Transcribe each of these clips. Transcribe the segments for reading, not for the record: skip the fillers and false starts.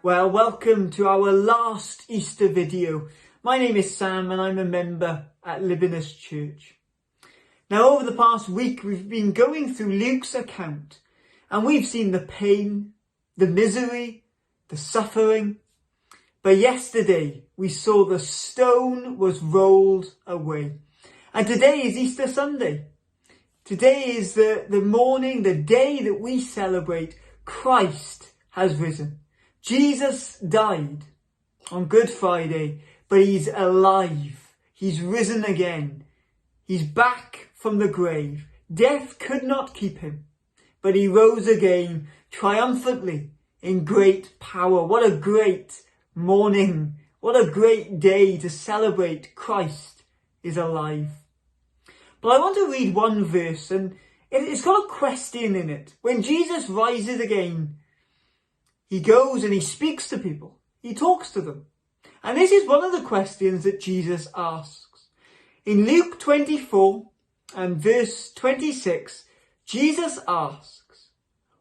Well, welcome to our last Easter video. My name is Sam and I'm a member at Libanus Church. Now, over the past week, we've been going through Luke's account and we've seen the pain, the misery, the suffering. But yesterday, we saw the stone was rolled away. And today is Easter Sunday. Today is the morning, the day that we celebrate Christ has risen. Jesus died on Good Friday, but he's alive. He's risen again. He's back from the grave. Death could not keep him, but he rose again triumphantly in great power. What a great morning. What a great day to celebrate Christ is alive. But I want to read one verse and it's got a question in it. When Jesus rises again, he goes and he speaks to people. He talks to them. And this is one of the questions that Jesus asks. In Luke 24 and verse 26, Jesus asks,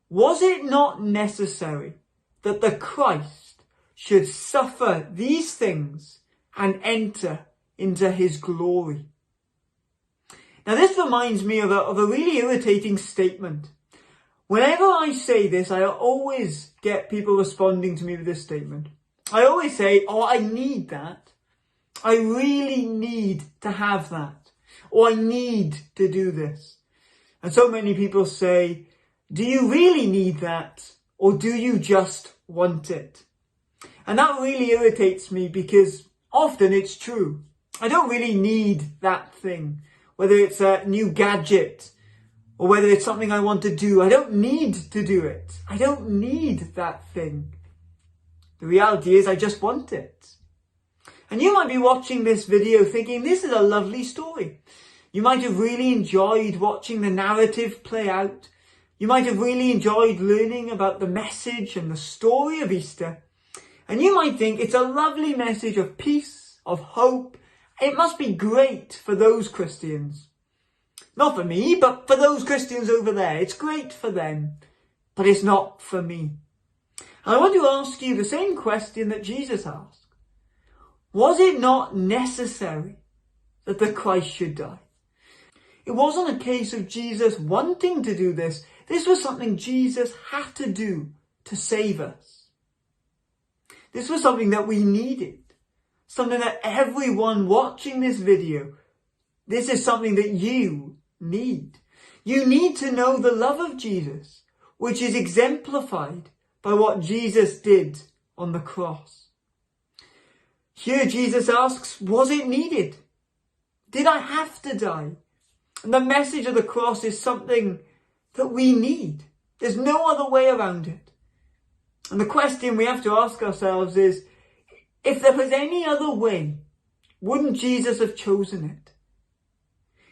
"Was it not necessary that the Christ should suffer these things and enter into his glory?" Now this reminds me of a really irritating statement. Whenever I say this, I always get people responding to me with this statement. I always say, "Oh, I need that. I really need to have that. Or I need to do this." And so many people say, "Do you really need that? Or do you just want it?" And that really irritates me because often it's true. I don't really need that thing. Whether it's a new gadget or whether it's something I want to do, I don't need to do it. I don't need that thing. The reality is I just want it. And you might be watching this video thinking this is a lovely story. You might have really enjoyed watching the narrative play out. You might have really enjoyed learning about the message and the story of Easter. And you might think it's a lovely message of peace, of hope. It must be great for those Christians. Not for me, but for those Christians over there. It's great for them, but it's not for me. And I want to ask you the same question that Jesus asked. Was it not necessary that the Christ should die? It wasn't a case of Jesus wanting to do this. This was something Jesus had to do to save us. This was something that we needed. Something that everyone watching this video, this is something that you need. You need to know the love of Jesus, which is exemplified by what Jesus did on the cross. Here Jesus asks, was it needed? Did I have to die? And the message of the cross is something that we need. There's no other way around it. And the question we have to ask ourselves is, if there was any other way, wouldn't Jesus have chosen it?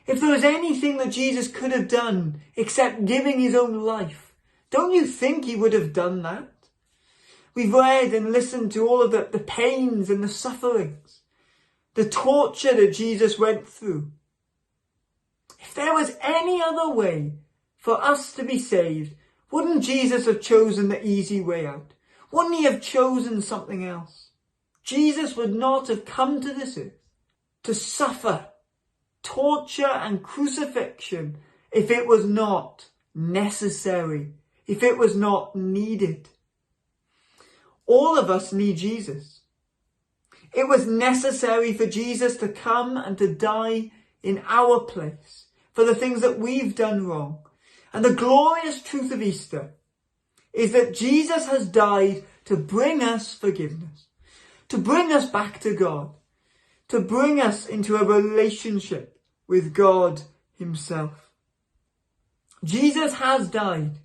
If there was anything that Jesus could have done except giving his own life, don't you think he would have done that? We've read and listened to all of the pains and the sufferings, the torture that Jesus went through. If there was any other way for us to be saved, wouldn't Jesus have chosen the easy way out? Wouldn't he have chosen something else? Jesus would not have come to this earth to suffer torture and crucifixion if it was not necessary, if it was not needed. All of us need Jesus. It was necessary for Jesus to come and to die in our place for the things that we've done wrong. And the glorious truth of Easter is that Jesus has died to bring us forgiveness, to bring us back to God, to bring us into a relationship with God himself. Jesus has died,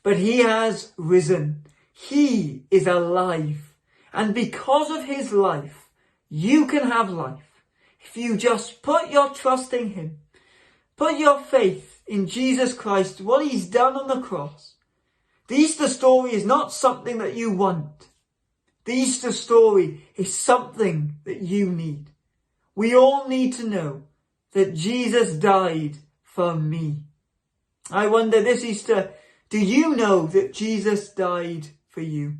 but he has risen. He is alive. And because of his life, you can have life. If you just put your trust in him, put your faith in Jesus Christ, what he's done on the cross. The Easter story is not something that you want. The Easter story is something that you need. We all need to know that Jesus died for me. I wonder this Easter, do you know that Jesus died for you?